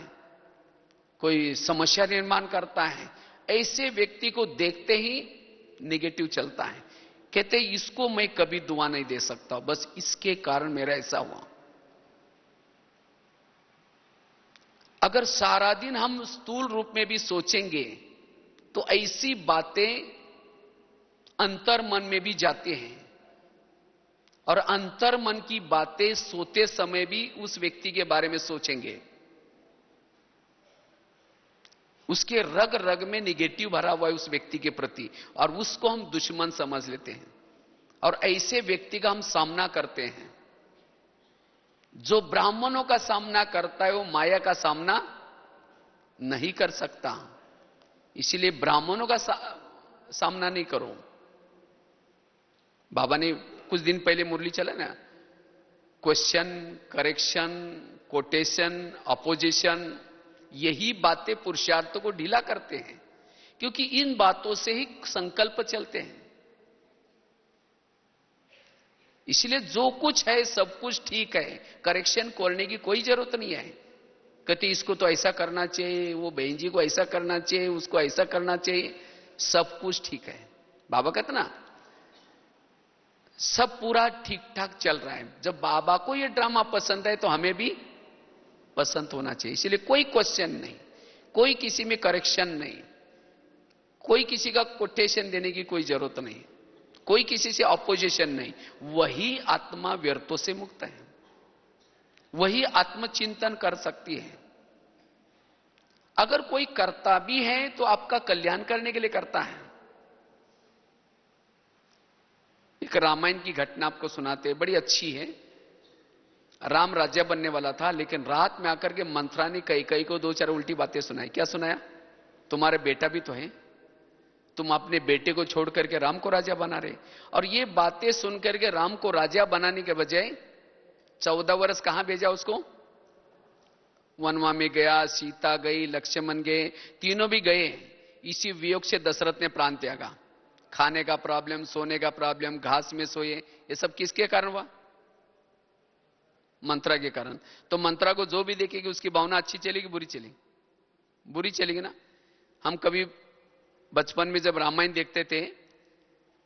कोई समस्या निर्माण करता है, ऐसे व्यक्ति को देखते ही निगेटिव चलता है। कहते इसको मैं कभी दुआ नहीं दे सकता, बस इसके कारण मेरा ऐसा हुआ। अगर सारा दिन हम स्थूल रूप में भी सोचेंगे, तो ऐसी बातें अंतर मन में भी जाते हैं, और अंतर मन की बातें सोते समय भी उस व्यक्ति के बारे में सोचेंगे। उसके रग रग में निगेटिव भरा हुआ है उस व्यक्ति के प्रति, और उसको हम दुश्मन समझ लेते हैं। और ऐसे व्यक्ति का हम सामना करते हैं। जो ब्राह्मणों का सामना करता है, वो माया का सामना नहीं कर सकता। इसीलिए ब्राह्मणों का सामना नहीं करो। बाबा ने कुछ दिन पहले मुरली चला ना, क्वेश्चन, करेक्शन, कोटेशन, अपोजिशन, यही बातें पुरुषार्थ को ढीला करते हैं। क्योंकि इन बातों से ही संकल्प चलते हैं। इसलिए जो कुछ है सब कुछ ठीक है, करेक्शन करने की कोई जरूरत नहीं है। कहते इसको तो ऐसा करना चाहिए, वो बहन जी को ऐसा करना चाहिए, उसको ऐसा करना चाहिए, सब कुछ ठीक है। बाबा कहते ना, सब पूरा ठीक ठाक चल रहा है। जब बाबा को ये ड्रामा पसंद है, तो हमें भी पसंद होना चाहिए। इसलिए कोई क्वेश्चन नहीं, कोई किसी में करेक्शन नहीं, कोई किसी का कोटेशन देने की कोई जरूरत नहीं, कोई किसी से अपोजिशन नहीं। वही आत्मा व्यर्थों से मुक्त है, वही आत्मचिंतन कर सकती है। अगर कोई करता भी है तो आपका कल्याण करने के लिए करता है। एक रामायण की घटना आपको सुनाते हैं, बड़ी अच्छी है। राम राज्य बनने वाला था, लेकिन रात में आकर के मंथरा ने कई को दो चार उल्टी बातें सुनाई। क्या सुनाया? तुम्हारे बेटा भी तो है, तुम अपने बेटे को छोड़ करके राम को राजा बना रहे। और ये बातें सुन करके राम को राजा बनाने के बजाय 14 वर्ष कहां भेजा उसको? वनवा में गया, सीता गई, लक्ष्मण गए, तीनों भी गए। इसी वियोग से दशरथ ने प्राण त्यागा। खाने का प्रॉब्लम, सोने का प्रॉब्लम, घास में सोए, ये सब किसके कारण हुआ? मंत्रा के कारण। तो मंत्रा को जो भी देखेगी उसकी भावना अच्छी चलेगी, बुरी चलेगी? बुरी चलेगी ना। हम कभी बचपन में जब रामायण देखते थे,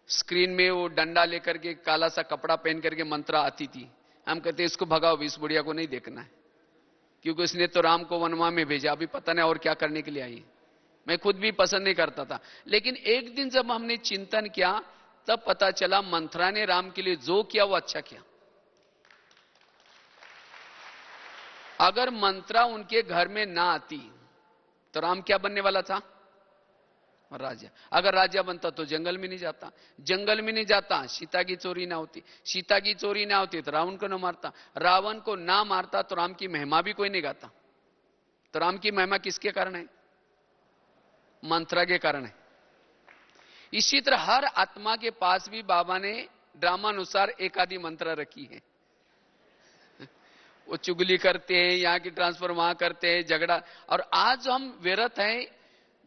स्क्रीन में वो डंडा लेकर के काला सा कपड़ा पहन करके मंत्रा आती थी। हम कहते इसको भगाओ, इस बुढ़िया को नहीं देखना है, क्योंकि उसने तो राम को वनवा में भेजा, अभी पता नहीं और क्या करने के लिए आई। मैं खुद भी पसंद नहीं करता था। लेकिन एक दिन जब हमने चिंतन किया, तब पता चला मंत्रा ने राम के लिए जो किया वो अच्छा किया। अगर मंत्रा उनके घर में ना आती तो राम क्या बनने वाला था? राजा। अगर राजा बनता तो जंगल में नहीं जाता, जंगल में नहीं जाता सीता की चोरी ना होती, सीता की चोरी ना होती तो रावण को ना मारता, रावण को ना मारता तो राम की महिमा भी कोई नहीं गाता। तो राम की महिमा किसके कारण है? मंत्र के कारण है। इसी तरह हर आत्मा के पास भी बाबा ने ड्रामानुसार एक आदि मंत्र रखी है। वो चुगली करते हैं, यहां की ट्रांसफर वहां करते हैं, झगड़ा। और आज हम व्यर्थ हैं,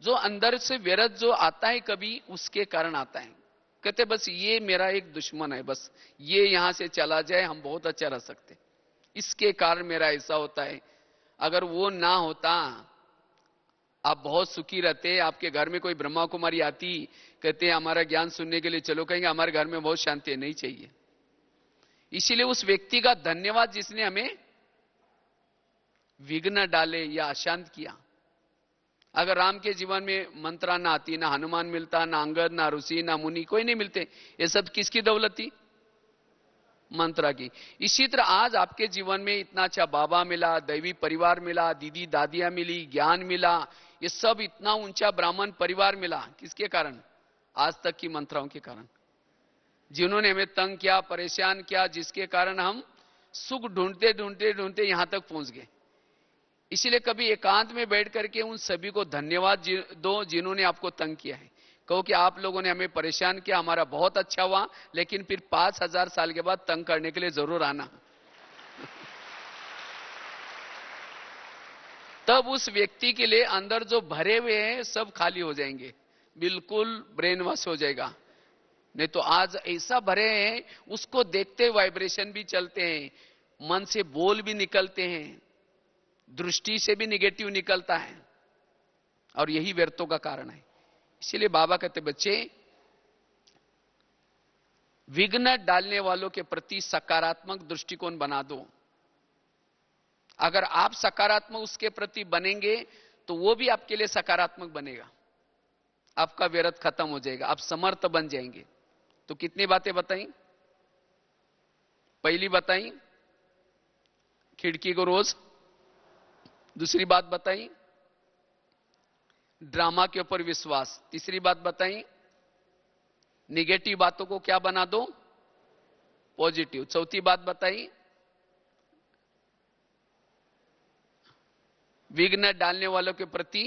जो अंदर से व्यर्थ जो आता है कभी, उसके कारण आता है। कहते बस ये मेरा एक दुश्मन है, बस ये यहां से चला जाए हम बहुत अच्छा रह सकते, इसके कारण मेरा ऐसा होता है। अगर वो ना होता आप बहुत सुखी रहते। आपके घर में कोई ब्रह्मा कुमारी आती, कहते हैं हमारा ज्ञान सुनने के लिए चलो, कहेंगे हमारे घर में बहुत शांति है, नहीं चाहिए। इसीलिए उस व्यक्ति का धन्यवाद जिसने हमें विघ्न डाले या अशांत किया। अगर राम के जीवन में मंत्रा ना आती, ना हनुमान मिलता, ना अंगद, ना ऋषि, ना मुनि, कोई नहीं मिलते। ये सब किसकी दौलत थी? मंत्रा की। इसी तरह आज आपके जीवन में इतना अच्छा बाबा मिला, दैवी परिवार मिला, दीदी दादियां मिली, ज्ञान मिला, ये सब इतना ऊंचा ब्राह्मण परिवार मिला, किसके कारण? आज तक की मंत्राओं के कारण, जिन्होंने हमें तंग किया, परेशान किया, जिसके कारण हम सुख ढूंढते ढूंढते ढूंढते यहां तक पहुंच गए। इसलिए कभी एकांत में बैठ करके उन सभी को धन्यवाद दो जिन्होंने आपको तंग किया है। कहो कि आप लोगों ने हमें परेशान किया, हमारा बहुत अच्छा हुआ, लेकिन फिर 5000 साल के बाद तंग करने के लिए जरूर आना। तब उस व्यक्ति के लिए अंदर जो भरे हुए हैं सब खाली हो जाएंगे, बिल्कुल ब्रेन वॉश हो जाएगा। नहीं तो आज ऐसा भरे हैं, उसको देखते वाइब्रेशन भी चलते हैं, मन से बोल भी निकलते हैं, दृष्टि से भी निगेटिव निकलता है, और यही व्यर्थों का कारण है। इसीलिए बाबा कहते बच्चे, विघ्न डालने वालों के प्रति सकारात्मक दृष्टिकोण बना दो। अगर आप सकारात्मक उसके प्रति बनेंगे तो वो भी आपके लिए सकारात्मक बनेगा, आपका व्यर्थ खत्म हो जाएगा, आप समर्थ बन जाएंगे। तो कितनी बातें बताई? पहली बताई खिड़की को रोज, दूसरी बात बताई ड्रामा के ऊपर विश्वास, तीसरी बात बताई निगेटिव बातों को क्या बना दो? पॉजिटिव। चौथी बात बताई विघ्न डालने वालों के प्रति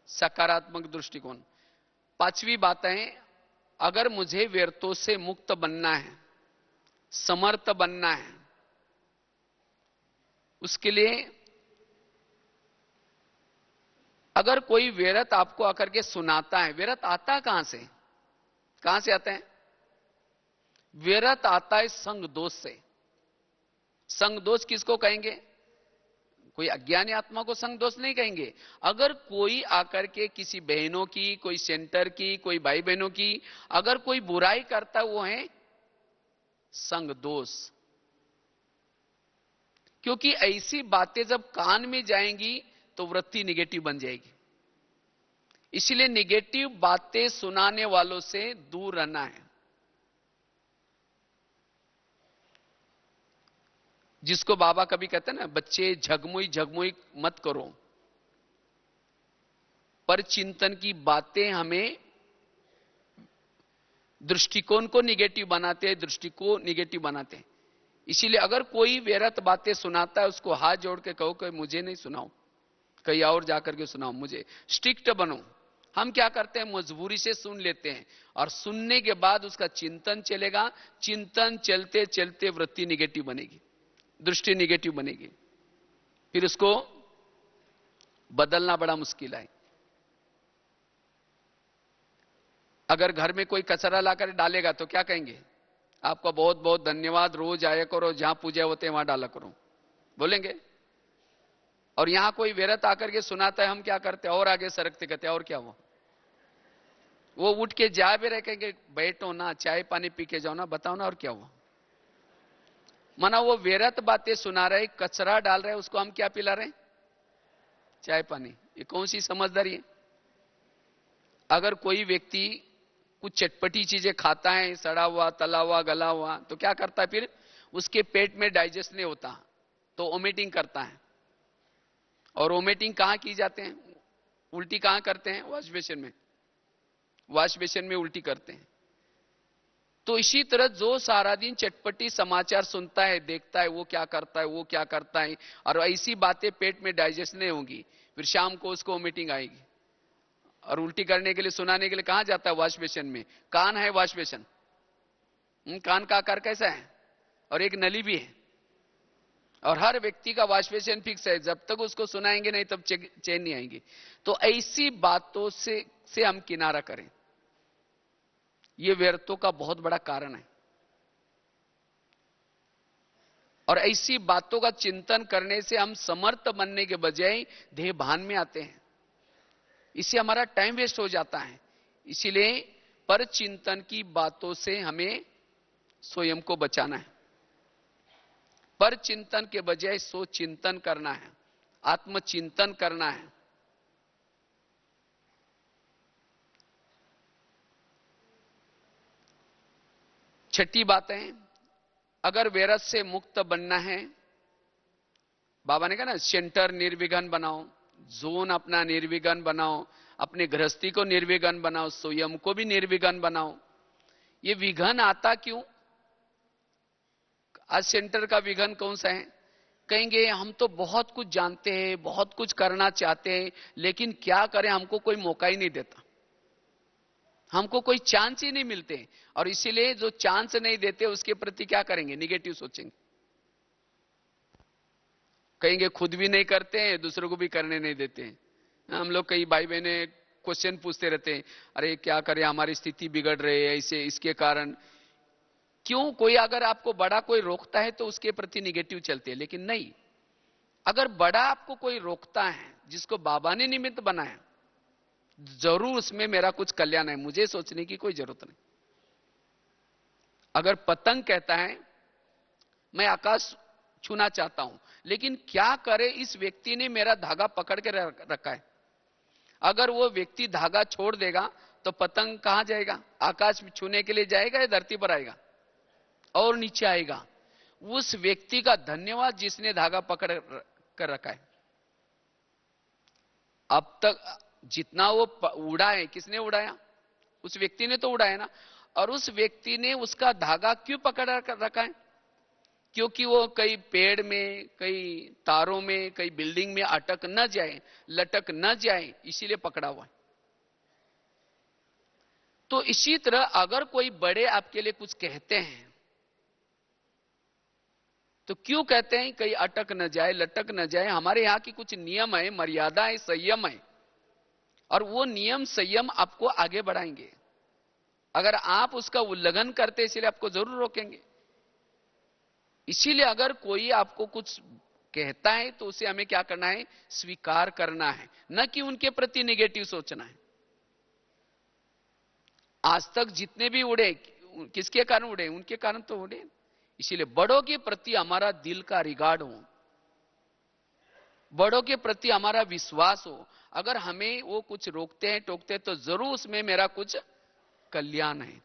सकारात्मक दृष्टिकोण। पांचवी बात है, अगर मुझे व्यर्थों से मुक्त बनना है, समर्थ बनना है, उसके लिए अगर कोई व्यर्थ आपको आकर के सुनाता है, व्यर्थ आता कहां से? कहां से आता है? व्यर्थ आता है संग दोष से। संग दोष किसको कहेंगे? कोई अज्ञानी आत्मा को संग दोष नहीं कहेंगे। अगर कोई आकर के किसी बहनों की, कोई सेंटर की, कोई भाई बहनों की अगर कोई बुराई करता है, वो है संग दोष। क्योंकि ऐसी बातें जब कान में जाएंगी तो वृत्ति निगेटिव बन जाएगी। इसलिए निगेटिव बातें सुनाने वालों से दूर रहना है। जिसको बाबा कभी कहते हैं ना, बच्चे झगमुई झगमुई मत करो, पर चिंतन की बातें हमें दृष्टिकोण को निगेटिव बनाते हैं, दृष्टि को निगेटिव बनाते हैं। इसीलिए अगर कोई व्यर्थ बातें सुनाता है, उसको हाथ जोड़ के कहो कि मुझे नहीं सुनाओ, कहीं और जाकर के सुनाओ, मुझे स्ट्रिक्ट बनो। हम क्या करते हैं, मजबूरी से सुन लेते हैं, और सुनने के बाद उसका चिंतन चलेगा, चिंतन चलते चलते वृत्ति निगेटिव बनेगी, दृष्टि निगेटिव बनेगी, फिर उसको बदलना बड़ा मुश्किल है। अगर घर में कोई कचरा लाकर डालेगा तो क्या कहेंगे? आपका बहुत बहुत धन्यवाद, रोज आया करो, जहां पूजा होते हैं वहां डाला करो, बोलेंगे। और यहां कोई व्यर्थ आकर के सुनाता है, हम क्या करते हैं, और आगे सरकते, कहते हैं और क्या हुआ? वो उठ के जा भी रहे, कहेंगे बैठो ना, चाय पानी पी के जाओ ना, बताओ ना और क्या हुआ। माना वो व्यर्थ बातें सुना रहे, कचरा डाल रहे, उसको हम क्या पिला रहे? चाय पानी। ये कौन सी समझदारी है? अगर कोई व्यक्ति कुछ चटपटी चीजें खाता है, सड़ा हुआ, तला हुआ, गला हुआ, तो क्या करता है? फिर उसके पेट में डाइजेस्ट नहीं होता, तो वोमिटिंग करता है। और वोमिटिंग कहां की जाते हैं? उल्टी कहां करते हैं? वॉश बेसिन में। वॉश बेसिन में उल्टी करते हैं। तो इसी तरह जो सारा दिन चटपटी समाचार सुनता है, देखता है, वो क्या करता है, वो क्या करता है, और ऐसी बातें पेट में डाइजेस्ट नहीं होंगी, फिर शाम को उसको वोमिटिंग आएगी। और उल्टी करने के लिए, सुनाने के लिए कहां जाता है? वॉश बेसिन में। कान है वॉश बेसिन, कान का आकार कैसा है? और एक नली भी है। और हर व्यक्ति का वॉश बेसिन फिक्स है, जब तक उसको सुनाएंगे नहीं तब चैन नहीं आएंगे। तो ऐसी बातों से हम किनारा करें, ये व्यर्थों का बहुत बड़ा कारण है। और ऐसी बातों का चिंतन करने से हम समर्थ बनने के बजाय देह भान में आते हैं, इससे हमारा टाइम वेस्ट हो जाता है। इसीलिए पर चिंतन की बातों से हमें स्वयं को बचाना है। पर चिंतन के बजाय सो चिंतन करना है, आत्मचिंतन करना है। छठी बात है, अगर वैरस से मुक्त बनना है, बाबा ने कहा ना, सेंटर निर्विघ्न बनाओ, जोन अपना निर्विघ्न बनाओ, अपने गृहस्थी को निर्विघ्न बनाओ, स्वयं को भी निर्विघ्न बनाओ। ये विघ्न आता क्यों? आज सेंटर का विघ्न कौन सा है? कहेंगे हम तो बहुत कुछ जानते हैं, बहुत कुछ करना चाहते हैं, लेकिन क्या करें, हमको कोई मौका ही नहीं देता, हमको कोई चांस ही नहीं मिलते। और इसीलिए जो चांस नहीं देते उसके प्रति क्या करेंगे? निगेटिव सोचेंगे। कहेंगे खुद भी नहीं करते हैं, दूसरों को भी करने नहीं देते हैं। हम लोग कई भाई बहने क्वेश्चन पूछते रहते हैं, अरे क्या करें, हमारी स्थिति बिगड़ रही है ऐसे, इसके कारण। क्यों? कोई अगर आपको बड़ा कोई रोकता है तो उसके प्रति निगेटिव चलते हैं, लेकिन नहीं, अगर बड़ा आपको कोई रोकता है जिसको बाबा ने निमित्त बनाया, जरूर उसमें मेरा कुछ कल्याण है, मुझे सोचने की कोई जरूरत नहीं। अगर पतंग कहता है मैं आकाश छूना चाहता हूं, लेकिन क्या करे, इस व्यक्ति ने मेरा धागा पकड़ के रखा है, अगर वो व्यक्ति धागा छोड़ देगा तो पतंग कहां जाएगा? आकाश छूने के लिए जाएगा या धरती पर आएगा और नीचे आएगा? उस व्यक्ति का धन्यवाद जिसने धागा पकड़ कर रखा है। अब तक जितना वो उड़ा है, किसने उड़ाया? उस व्यक्ति ने तो उड़ाया ना। और उस व्यक्ति ने उसका धागा क्यों पकड़ रखा है? क्योंकि वो कई पेड़ में, कई तारों में, कई बिल्डिंग में अटक न जाए, लटक न जाए, इसीलिए पकड़ा हुआ है। तो इसी तरह अगर कोई बड़े आपके लिए कुछ कहते हैं तो क्यों कहते हैं? कहीं अटक न जाए, लटक न जाए। हमारे यहां की कुछ नियम है, मर्यादा है, संयम है, और वो नियम संयम आपको आगे बढ़ाएंगे। अगर आप उसका उल्लंघन करते, इसलिए आपको जरूर रोकेंगे। इसीलिए अगर कोई आपको कुछ कहता है तो उसे हमें क्या करना है? स्वीकार करना है, न कि उनके प्रति नेगेटिव सोचना है। आज तक जितने भी उड़े, किसके कारण उड़े? उनके कारण तो उड़े। इसीलिए बड़ों के प्रति हमारा दिल का रिगार्ड हो, बड़ों के प्रति हमारा विश्वास हो। अगर हमें वो कुछ रोकते हैं, टोकते हैं, तो जरूर उसमें मेरा कुछ कल्याण है।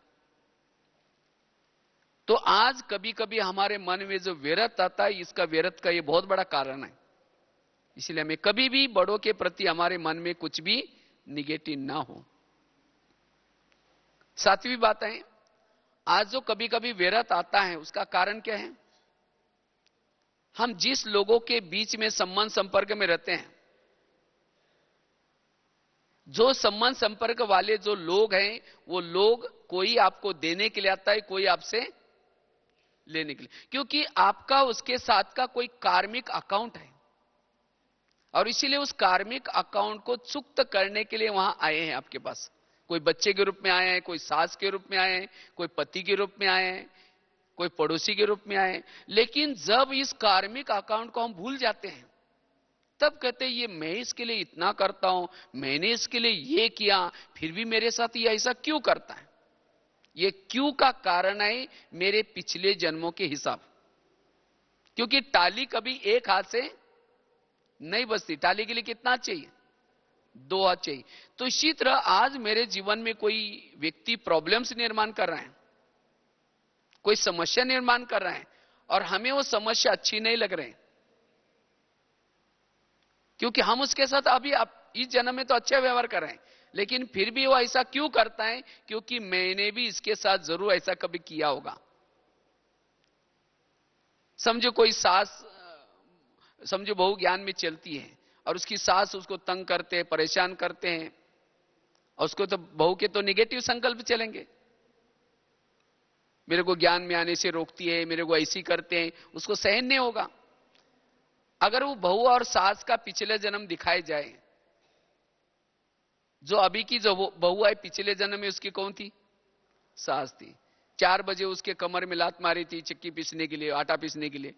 तो आज कभी कभी हमारे मन में जो व्यर्थ आता है, इसका व्यर्थ का ये बहुत बड़ा कारण है। इसलिए हमें कभी भी बड़ों के प्रति हमारे मन में कुछ भी निगेटिव ना हो। सातवीं बात है, आज जो कभी कभी व्यर्थ आता है उसका कारण क्या है? हम जिस लोगों के बीच में संबंध संपर्क में रहते हैं, जो संबंध संपर्क वाले जो लोग हैं, वो लोग कोई आपको देने के लिए आता है, कोई आपसे लेने के लिए, क्योंकि आपका उसके साथ का कोई कार्मिक अकाउंट है। और इसीलिए उस कार्मिक अकाउंट को चुक्त करने के लिए वहां आए हैं आपके पास। कोई बच्चे के रूप में आए हैं, कोई सास के रूप में आए हैं, कोई पति के रूप में आए हैं, कोई पड़ोसी के रूप में आए। लेकिन जब इस कार्मिक अकाउंट को हम भूल जाते हैं, तब कहते हैं ये मैं इसके लिए इतना करता हूं, मैंने इसके लिए ये किया, फिर भी मेरे साथ ये ऐसा क्यों करता है? ये क्यों का कारण है मेरे पिछले जन्मों के हिसाब। क्योंकि टाली कभी एक हाथ से नहीं बजती, टाली के लिए कितना चाहिए? दो हाथ चाहिए। तो इसी तरह आज मेरे जीवन में कोई व्यक्ति प्रॉब्लम्स निर्माण कर रहा है, कोई समस्या निर्माण कर रहा है, और हमें वो समस्या अच्छी नहीं लग रही, क्योंकि हम उसके साथ अभी इस जन्म में तो अच्छा व्यवहार कर रहे हैं, लेकिन फिर भी वो ऐसा क्यों करता है? क्योंकि मैंने भी इसके साथ जरूर ऐसा कभी किया होगा। समझो कोई सास, समझो बहू ज्ञान में चलती है और उसकी सास उसको तंग करते हैं, परेशान करते हैं, और उसको तो बहू के तो निगेटिव संकल्प चलेंगे, मेरे को ज्ञान में आने से रोकती है, मेरे को ऐसी करते हैं, उसको सहन नहीं होगा। अगर वो बहू और सास का पिछले जन्म दिखाए जाए, जो अभी की जो बहू है पिछले जन्म में उसकी कौन थी? सास थी। 4 बजे उसके कमर में लात मारी थी चक्की पीसने के लिए, आटा पीसने के लिए,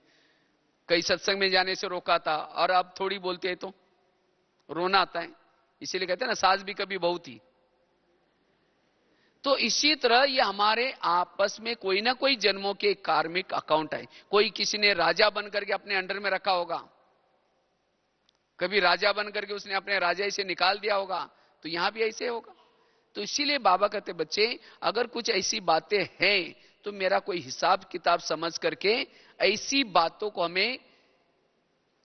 कई सत्संग में जाने से रोका था, और अब थोड़ी बोलते हैं तो रोना आता है। इसीलिए कहते हैं ना, सास भी कभी बहू थी। तो इसी तरह ये हमारे आपस में कोई ना कोई जन्मों के कार्मिक अकाउंट है। कोई किसी ने राजा बनकर के अपने अंडर में रखा होगा, कभी राजा बनकर के उसने अपने राजा से निकाल दिया होगा, तो यहां भी ऐसे होगा। तो इसीलिए बाबा कहते बच्चे, अगर कुछ ऐसी बातें हैं तो मेरा कोई हिसाब किताब समझ करके ऐसी बातों को हमें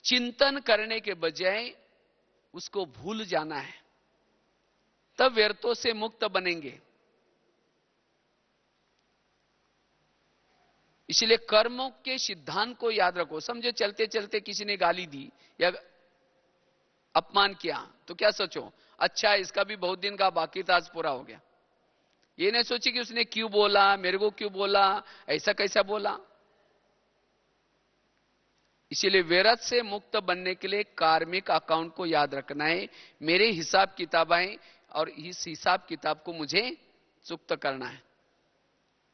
चिंतन करने के बजाय उसको भूल जाना है, तब व्यर्थों से मुक्त बनेंगे। इसलिए कर्मों के सिद्धांत को याद रखो। समझो चलते चलते किसी ने गाली दी या अपमान किया, तो क्या सोचो, अच्छा इसका भी बहुत दिन का बाकी था, आज पूरा हो गया। ये नहीं सोची कि उसने क्यों बोला, मेरे को क्यों बोला, ऐसा कैसा बोला। इसीलिए व्यर्थ से मुक्त बनने के लिए कार्मिक अकाउंट को याद रखना है। मेरे हिसाब किताब है और इस हिसाब किताब को मुझे चुक्त करना है।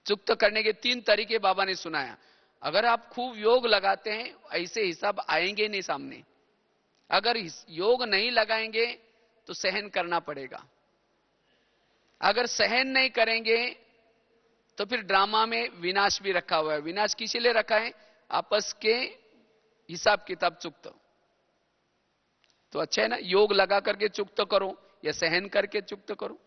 चुक्त करने के 3 तरीके बाबा ने सुनाया। अगर आप खूब योग लगाते हैं, ऐसे हिसाब आएंगे नहीं सामने। अगर योग नहीं लगाएंगे तो सहन करना पड़ेगा। अगर सहन नहीं करेंगे तो फिर ड्रामा में विनाश भी रखा हुआ है। विनाश किसी लिए रखा है? आपस के हिसाब किताब चुक्त। तो अच्छा है ना, योग लगा करके चुक्त करो या सहन करके चुक्त करो।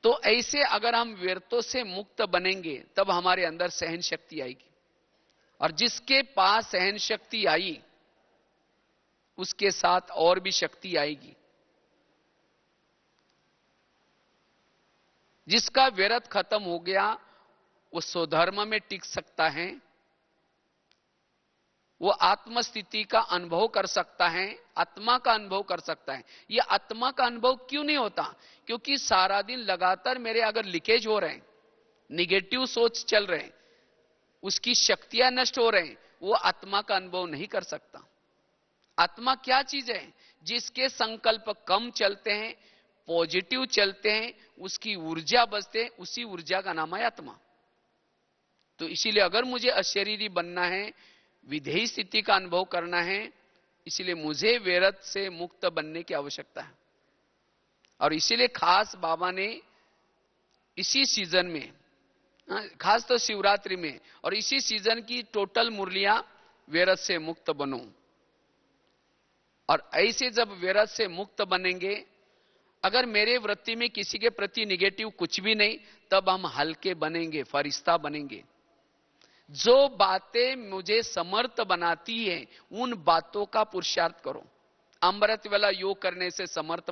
तो ऐसे अगर हम व्यर्थों से मुक्त बनेंगे तब हमारे अंदर सहन शक्ति आएगी, और जिसके पास सहन शक्ति आई उसके साथ और भी शक्ति आएगी। जिसका व्यर्थ खत्म हो गया वो स्वधर्म में टिक सकता है, वो आत्म स्थिति का अनुभव कर सकता है, आत्मा का अनुभव कर सकता है। ये आत्मा का अनुभव क्यों नहीं होता? क्योंकि सारा दिन लगातार मेरे अगर लीकेज हो रहे हैं, निगेटिव सोच चल रहे हैं, उसकी शक्तियां नष्ट हो रहे हैं, वो आत्मा का अनुभव नहीं कर सकता। आत्मा क्या चीज है? जिसके संकल्प कम चलते हैं, पॉजिटिव चलते हैं, उसकी ऊर्जा बचते, उसी ऊर्जा का नाम है आत्मा। तो इसीलिए अगर मुझे अशरीरी बनना है, विधेयी स्थिति का अनुभव करना है, इसलिए मुझे व्यर्थ से मुक्त बनने की आवश्यकता है। और इसीलिए खास बाबा ने इसी सीजन में, खास तो शिवरात्रि में, और इसी सीजन की टोटल मुरलियां व्यर्थ से मुक्त बनो। और ऐसे जब व्यर्थ से मुक्त बनेंगे, अगर मेरे वृत्ति में किसी के प्रति निगेटिव कुछ भी नहीं, तब हम हल्के बनेंगे, फरिश्ता बनेंगे। जो बातें मुझे समर्थ बनाती हैं, उन बातों का पुरुषार्थ करो। अमृत वाला योग करने से समर्थ